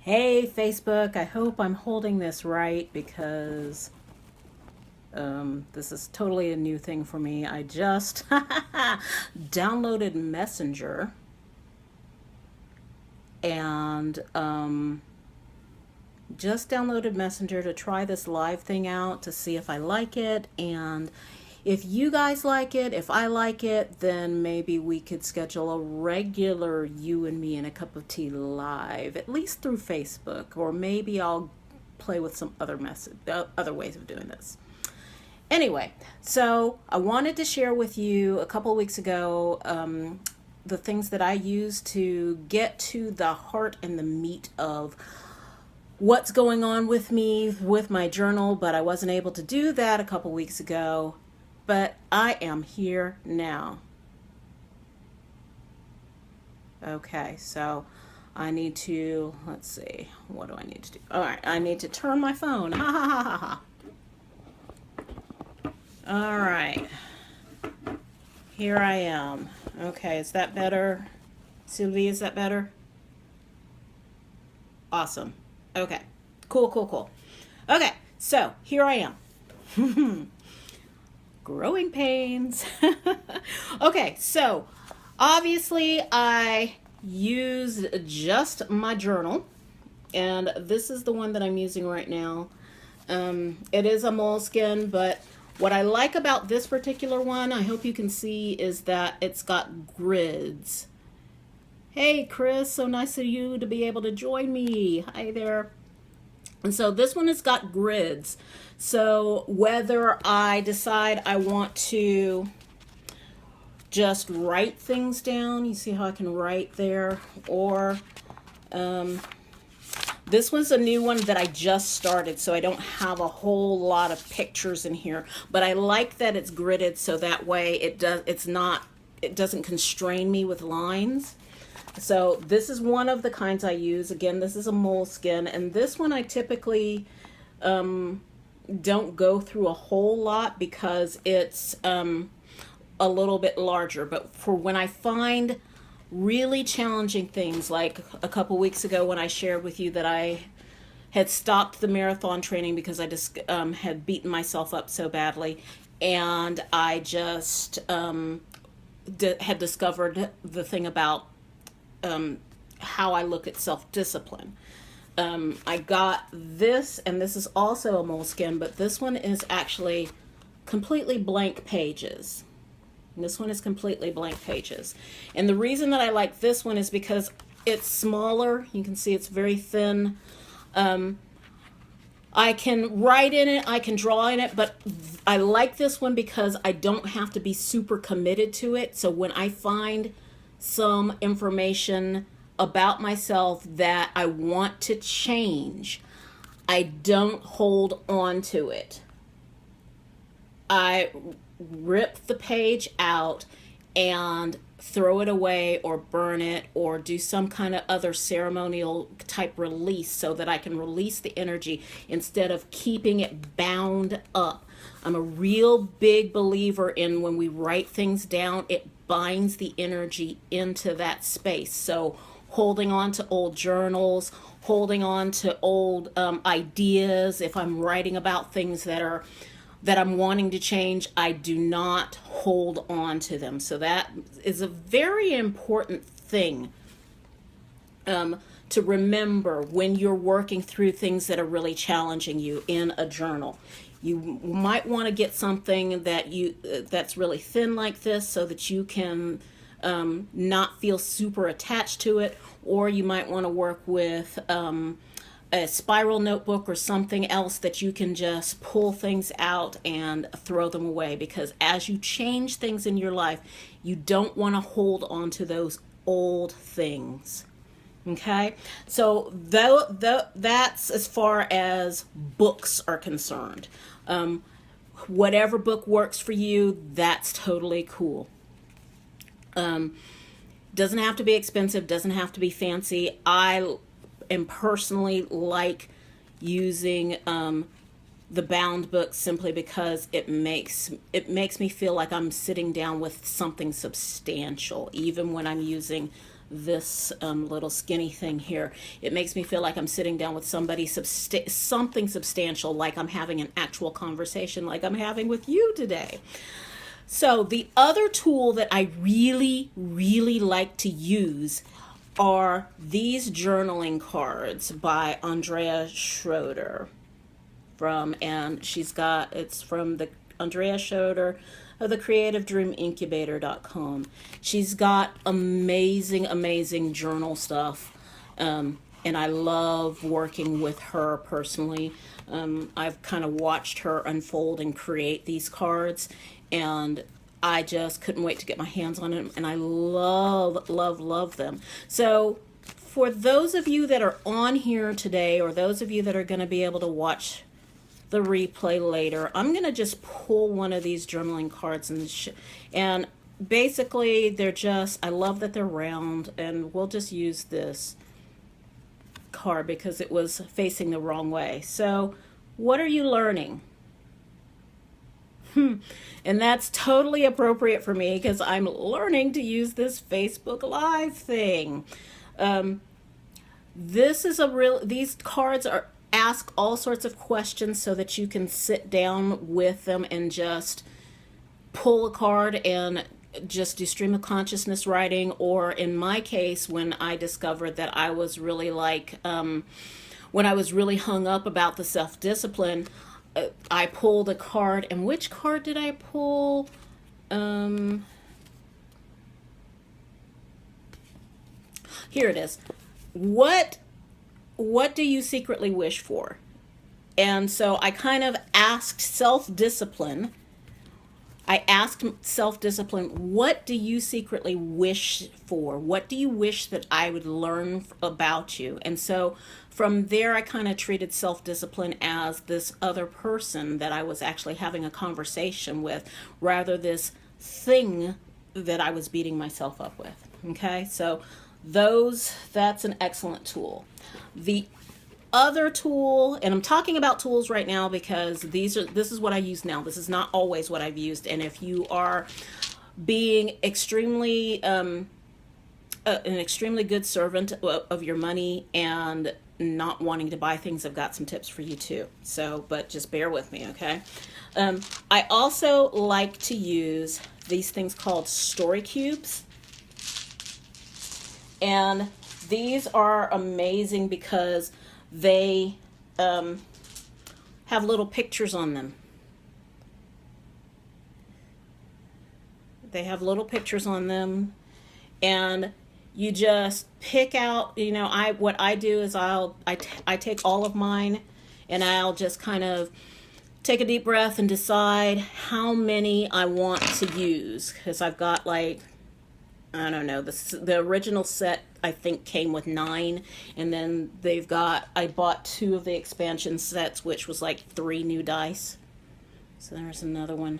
Hey, Facebook, I hope I'm holding this right because this is totally a new thing for me. I just downloaded Messenger and just downloaded Messenger to try this live thing out to see if I like it. And if you guys like it, if I like it, then maybe we could schedule a regular you and me and a cup of tea live, at least through Facebook, or maybe I'll play with some other ways of doing this. Anyway, so I wanted to share with you a couple of weeks ago the things that I use to get to the heart and the meat of what's going on with me with my journal, but I wasn't able to do that a couple weeks ago. But I am here now. Okay, so I need to, let's see, what do I need to do? All right, I need to turn my phone. Ha ha ha ha ha. All right, here I am. Okay, is that better? Sylvie, is that better? Awesome. Okay, cool, cool, cool. Okay, so here I am. Growing pains. Okay, so obviously I used just my journal, and this is the one that I'm using right now. It is a Moleskine, but what I like about this particular one, I hope you can see, is that it's got grids. Hey Chris, so nice of you to be able to join me. Hi there. And so this one has got grids. So whether I decide I want to just write things down, you see how I can write there, or this one's a new one that I just started, so I don't have a whole lot of pictures in here, but I like that it's gridded so that way it doesn't constrain me with lines. So this is one of the kinds I use. Again, this is a Moleskine, and this one I typically don't go through a whole lot because it's a little bit larger. But for when I find really challenging things, like a couple weeks ago when I shared with you that I had stopped the marathon training because I just had beaten myself up so badly, and I just had discovered the thing about how I look at self-discipline. I got this, and this is also a Moleskine, but this one is actually completely blank pages. And this one is completely blank pages. And the reason that I like this one is because it's smaller. You can see it's very thin. I can write in it, I can draw in it, but I like this one because I don't have to be super committed to it. So when I find some information about myself that I want to change, I don't hold on to it. I rip the page out and throw it away or burn it or do some kind of other ceremonial type release so that I can release the energy instead of keeping it bound up. I'm a real big believer in when we write things down, it binds the energy into that space. So holding on to old journals, holding on to old ideas, if I'm writing about things that I'm wanting to change, I do not hold on to them. So that is a very important thing to remember when you're working through things that are really challenging you in a journal. You might want to get something that's really thin like this so that you can not feel super attached to it, or you might want to work with a spiral notebook or something else that you can just pull things out and throw them away, because as you change things in your life, you don't want to hold on to those old things. Okay, so that's as far as books are concerned. Whatever book works for you, that's totally cool. Doesn't have to be expensive, doesn't have to be fancy. I am personally like using the bound books simply because it makes me feel like I'm sitting down with something substantial, even when I'm using this little skinny thing here. It makes me feel like I'm sitting down with somebody, something substantial, like I'm having an actual conversation like I'm having with you today. So the other tool that I really, really like to use are these journaling cards by Andrea Schroeder. And it's from the Andrea Schroeder of the creativedreamincubator.com. She's got amazing journal stuff. And I love working with her personally. I've kind of watched her unfold and create these cards, and I just couldn't wait to get my hands on them, and I love them. So for those of you that are on here today, or those of you that are going to be able to watch the replay later, I'm going to just pull one of these journaling cards, and basically they're just, I love that they're round, and we'll just use this card because it was facing the wrong way. So what are you learning? And that's totally appropriate for me because I'm learning to use this Facebook Live thing. These cards ask all sorts of questions so that you can sit down with them and just pull a card and just do stream of consciousness writing. Or in my case, when I discovered that I was really when I was really hung up about the self-discipline, I pulled a card. And which card did I pull? Here it is. What do you secretly wish for? And so I kind of asked self-discipline. What do you secretly wish for? What do you wish that I would learn about you? And so from there, I kind of treated self-discipline as this other person that I was actually having a conversation with, rather this thing that I was beating myself up with. Okay, so that's an excellent tool. The other tool, and I'm talking about tools right now because this is what I use now. This is not always what I've used. And if you are being extremely an extremely good servant of your money and not wanting to buy things, I've got some tips for you too. So, but just bear with me, okay? I also like to use these things called story cubes. And these are amazing because they have little pictures on them. They have little pictures on them, and you just pick out, what I do is I take all of mine, and I'll just kind of take a deep breath and decide how many I want to use, because I've got I don't know, the original set I think came with 9, and then I bought 2 of the expansion sets, which was 3 new dice. So there's another one.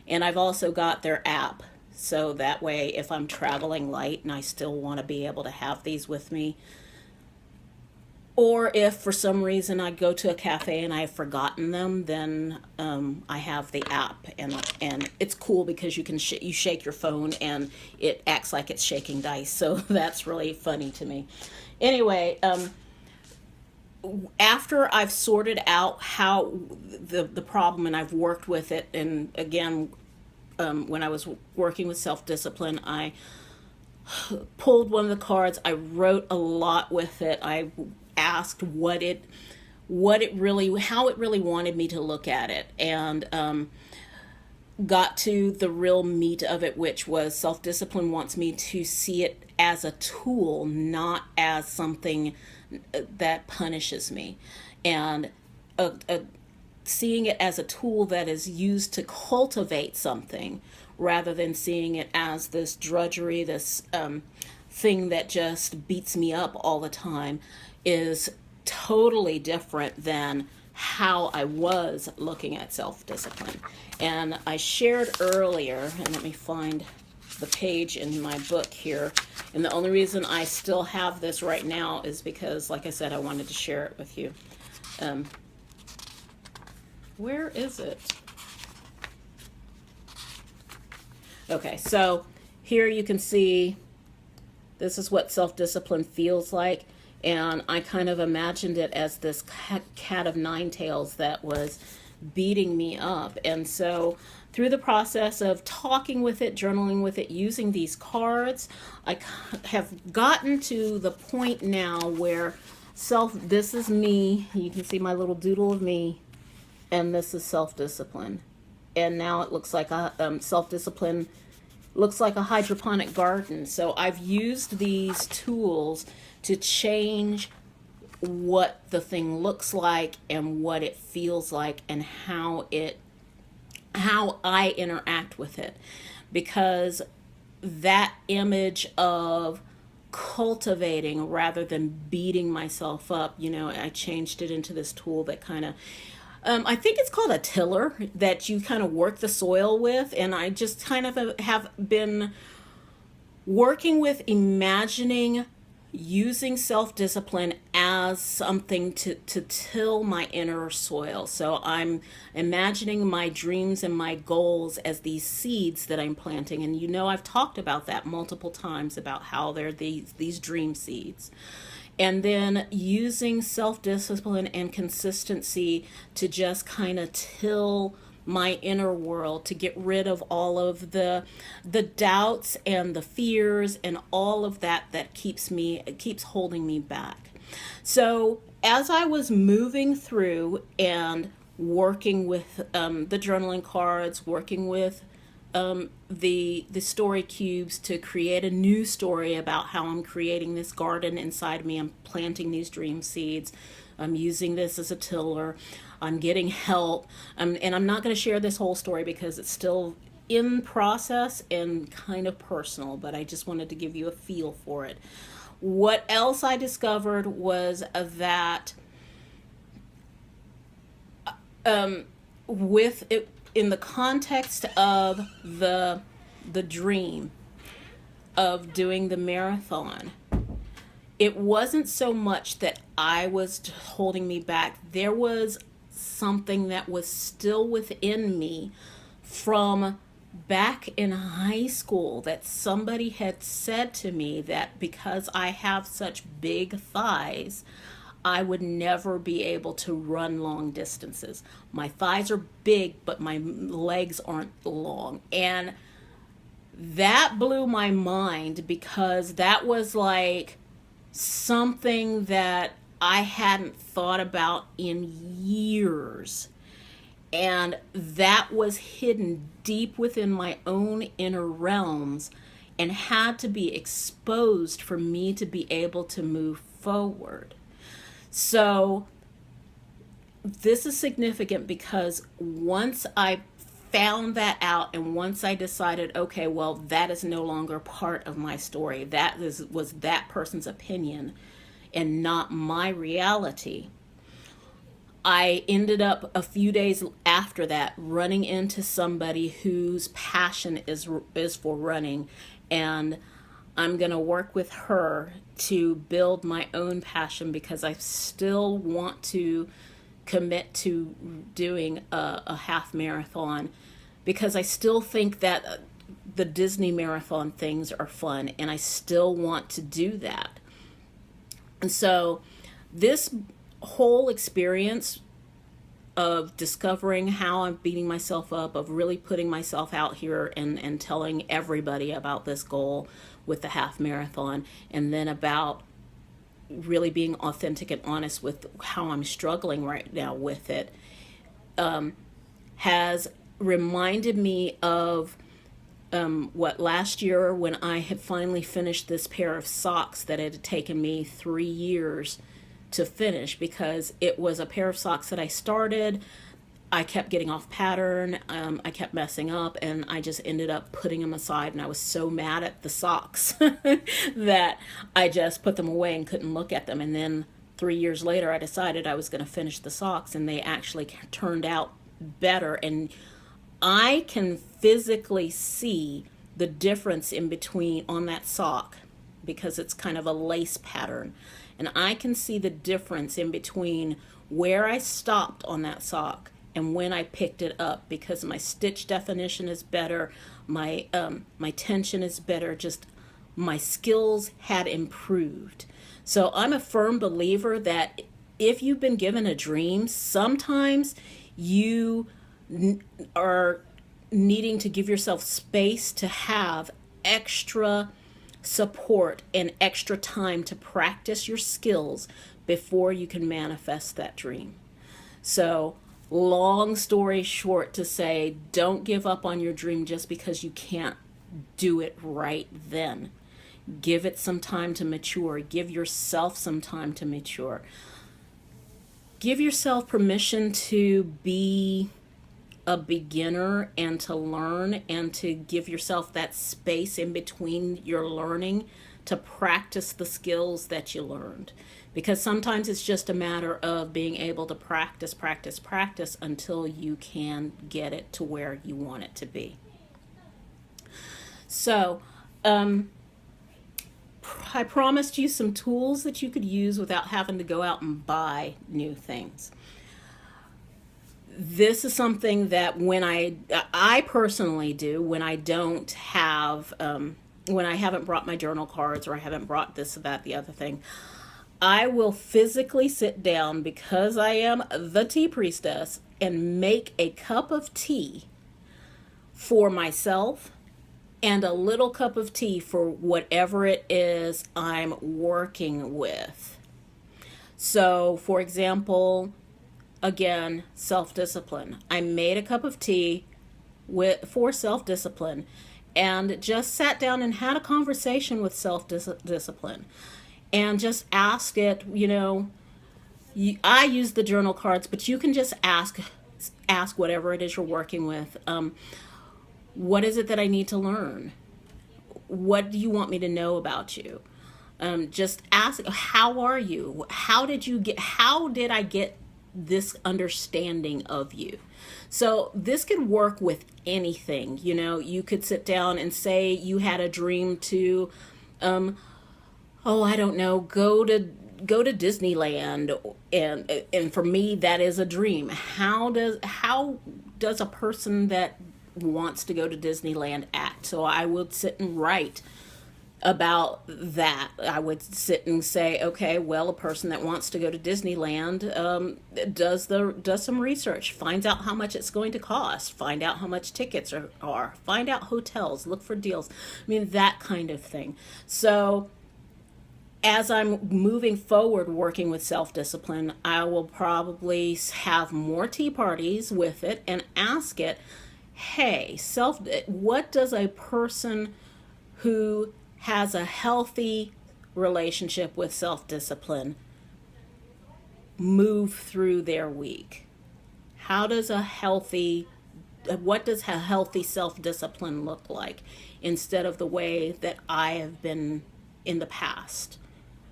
And I've also got their app, so that way if I'm traveling light and I still want to be able to have these with me, or if for some reason I go to a cafe and I've forgotten them, then I have the app, and it's cool because you can you shake your phone and it acts like it's shaking dice. So that's really funny to me. Anyway, after I've sorted out how the problem and I've worked with it, and again, when I was working with self-discipline, I pulled one of the cards. I wrote a lot with it. I asked how it really wanted me to look at it, and got to the real meat of it, which was self-discipline wants me to see it as a tool, not as something that punishes me, and seeing it as a tool that is used to cultivate something, rather than seeing it as this drudgery, this thing that just beats me up all the time, is totally different than how I was looking at self-discipline. And I shared earlier, and let me find the page in my book here, and the only reason I still have this right now is because, like I said, I wanted to share it with you. Where is it? Okay, so here you can see This is what self-discipline feels like. And I kind of imagined it as this cat of nine tails that was beating me up. And so through the process of talking with it, journaling with it, using these cards, I have gotten to the point now where this is me. You can see my little doodle of me, and this is self-discipline. And now it looks like a self-discipline looks like a hydroponic garden. So I've used these tools to change what the thing looks like and what it feels like and how I interact with it, because that image of cultivating rather than beating myself up, I changed it into this tool that kind of I think it's called a tiller, that you kind of work the soil with. And I just kind of have been working with imagining using self-discipline as something to till my inner soil. So I'm imagining my dreams and my goals as these seeds that I'm planting. And I've talked about that multiple times, about how they're these dream seeds. And then using self-discipline and consistency to just kind of till my inner world, to get rid of all of the doubts and the fears and all of that keeps holding me back. So as I was moving through and working with the journaling cards, working with the story cubes to create a new story about how I'm creating this garden inside me, I'm planting these dream seeds, I'm using this as a tiller, I'm getting help, and I'm not going to share this whole story because it's still in process and kind of personal, but I just wanted to give you a feel for it. What else I discovered was that with it, in the context of the dream of doing the marathon, it wasn't so much that I was holding me back. There was something that was still within me from back in high school, that somebody had said to me that because I have such big thighs, I would never be able to run long distances. My thighs are big, but my legs aren't long. And that blew my mind, because that was like something that I hadn't thought about in years. And that was hidden deep within my own inner realms and had to be exposed for me to be able to move forward. So this is significant, because once I found that out and once I decided, okay, well, that is no longer part of my story, was that person's opinion and not my reality, I ended up a few days after that running into somebody whose passion is for running, and I'm going to work with her to build my own passion, because I still want to commit to doing a half marathon, because I still think that the Disney marathon things are fun, and I still want to do that. And so this whole experience of discovering how I'm beating myself up, of really putting myself out here and telling everybody about this goal with the half marathon, and then about really being authentic and honest with how I'm struggling right now with it, has reminded me of what last year, when I had finally finished this pair of socks that it had taken me 3 years to finish, because it was a pair of socks that I started, I kept getting off pattern, I kept messing up, and I just ended up putting them aside, and I was so mad at the socks that I just put them away and couldn't look at them. And then 3 years later, I decided I was going to finish the socks, and they actually turned out better, and I can physically see the difference in between on that sock, because it's kind of a lace pattern, and I can see the difference in between where I stopped on that sock and when I picked it up, because my stitch definition is better, my tension is better, just my skills had improved. So I'm a firm believer that if you've been given a dream, sometimes you are needing to give yourself space to have extra support and extra time to practice your skills before you can manifest that dream. So, long story short, to say, don't give up on your dream just because you can't do it right then. Give it some time to mature. Give yourself some time to mature. Give yourself permission to be a beginner and to learn, and to give yourself that space in between your learning to practice the skills that you learned. Because sometimes it's just a matter of being able to practice until you can get it to where you want it to be. So, I promised you some tools that you could use without having to go out and buy new things. This is something that when I personally do when I don't have, when I haven't brought my journal cards, or I haven't brought this, that, the other thing, I will physically sit down, because I am the tea priestess, and make a cup of tea for myself and a little cup of tea for whatever it is I'm working with. So, for example, again, self-discipline. I made a cup of tea for self-discipline, and just sat down and had a conversation with self-discipline, and just ask it, I use the journal cards, but you can just ask whatever it is you're working with. What is it that I need to learn? What do you want me to know about you? Just ask, how are you? How did I get this understanding of you? So this could work with anything. You could sit down and say you had a dream to, I don't know, go to Disneyland, and for me that is a dream. How does a person that wants to go to Disneyland act? So I would sit and write about that. I would sit and say, okay, well, a person that wants to go to Disneyland does some research, finds out how much it's going to cost, find out how much tickets are, find out hotels, look for deals. I mean, that kind of thing. So as I'm moving forward working with self-discipline, I will probably have more tea parties with it and ask it, hey, what does a person who has a healthy relationship with self-discipline move through their week? What does a healthy self-discipline look like, instead of the way that I have been in the past,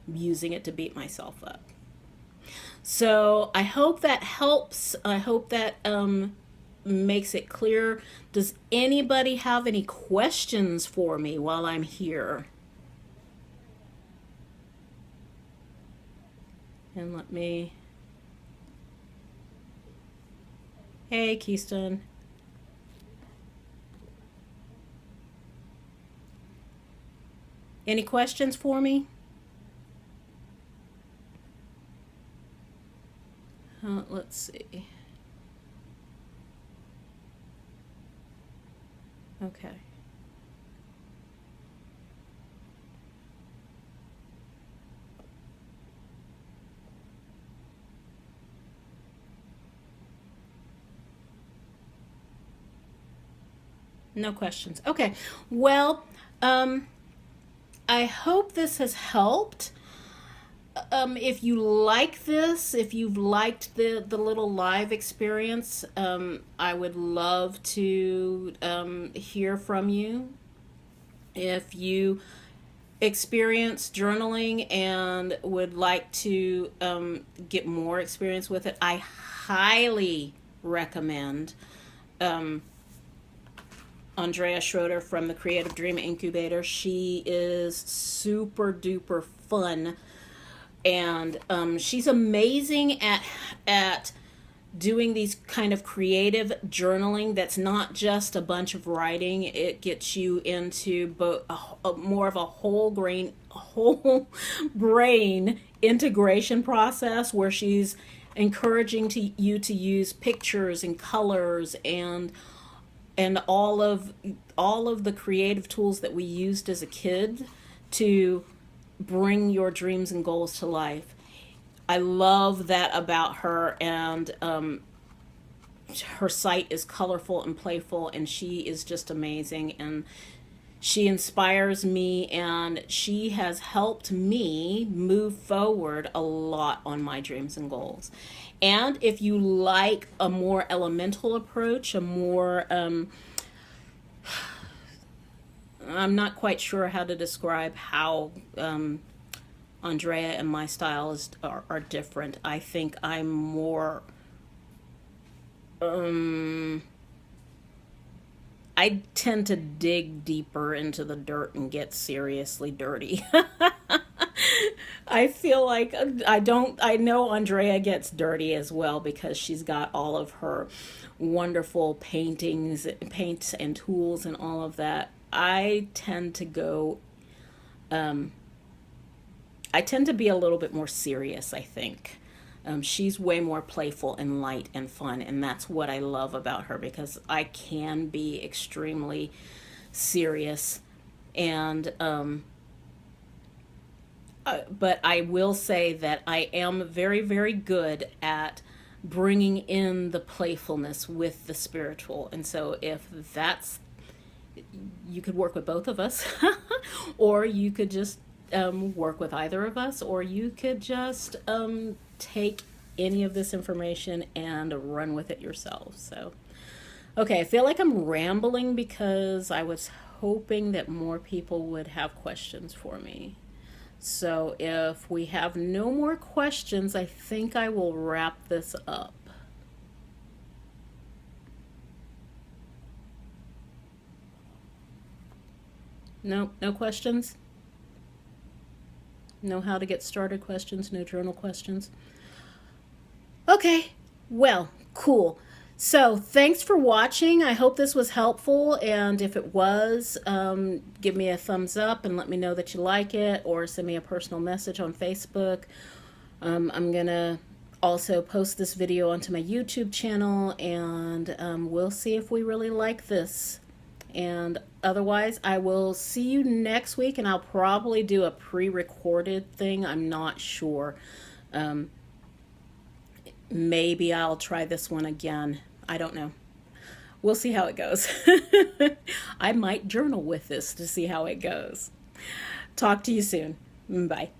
using it to beat myself up? So I hope that helps. I hope that makes it clear. Does anybody have any questions for me while I'm here? And hey, Keystone. Any questions for me? Let's see. Okay. No questions. Okay. Well, I hope this has helped. If you like this, if you've liked the little live experience, I would love to hear from you. If you experience journaling and would like to get more experience with it, I highly recommend Andrea Schroeder from the Creative Dream Incubator. She is super duper fun. And she's amazing at doing these kind of creative journaling that's not just a bunch of writing. It gets you into more of a whole brain integration process, where she's encouraging you to use pictures and colors and all of the creative tools that we used as a kid to bring your dreams and goals to life. I love that about her, and her site is colorful and playful, and she is just amazing, and she inspires me, and she has helped me move forward a lot on my dreams and goals. And if you like a more elemental approach, a more I'm not quite sure how to describe how Andrea and my styles are different. I think I'm more I tend to dig deeper into the dirt and get seriously dirty. I feel like I know Andrea gets dirty as well, because she's got all of her wonderful paints and tools and all of that. I tend to be a little bit more serious, I think. She's way more playful and light and fun, and that's what I love about her, because I can be extremely serious. And but I will say that I am very, very good at bringing in the playfulness with the spiritual. And so if that's, you could work with both of us, or you could just work with either of us, or you could just take any of this information and run with it yourself. So, okay, I feel like I'm rambling because I was hoping that more people would have questions for me. So if we have no more questions, I think I will wrap this up. No questions? No how to get started questions, no journal questions. Okay, well, cool. So thanks for watching. I hope this was helpful, and if it was, give me a thumbs up and let me know that you like it, or send me a personal message on Facebook. I'm gonna also post this video onto my YouTube channel, and we'll see if we really like this. And otherwise, I will see you next week, and I'll probably do a pre-recorded thing. I'm not sure. Maybe I'll try this one again. I don't know. We'll see how it goes. I might journal with this to see how it goes. Talk to you soon. Bye.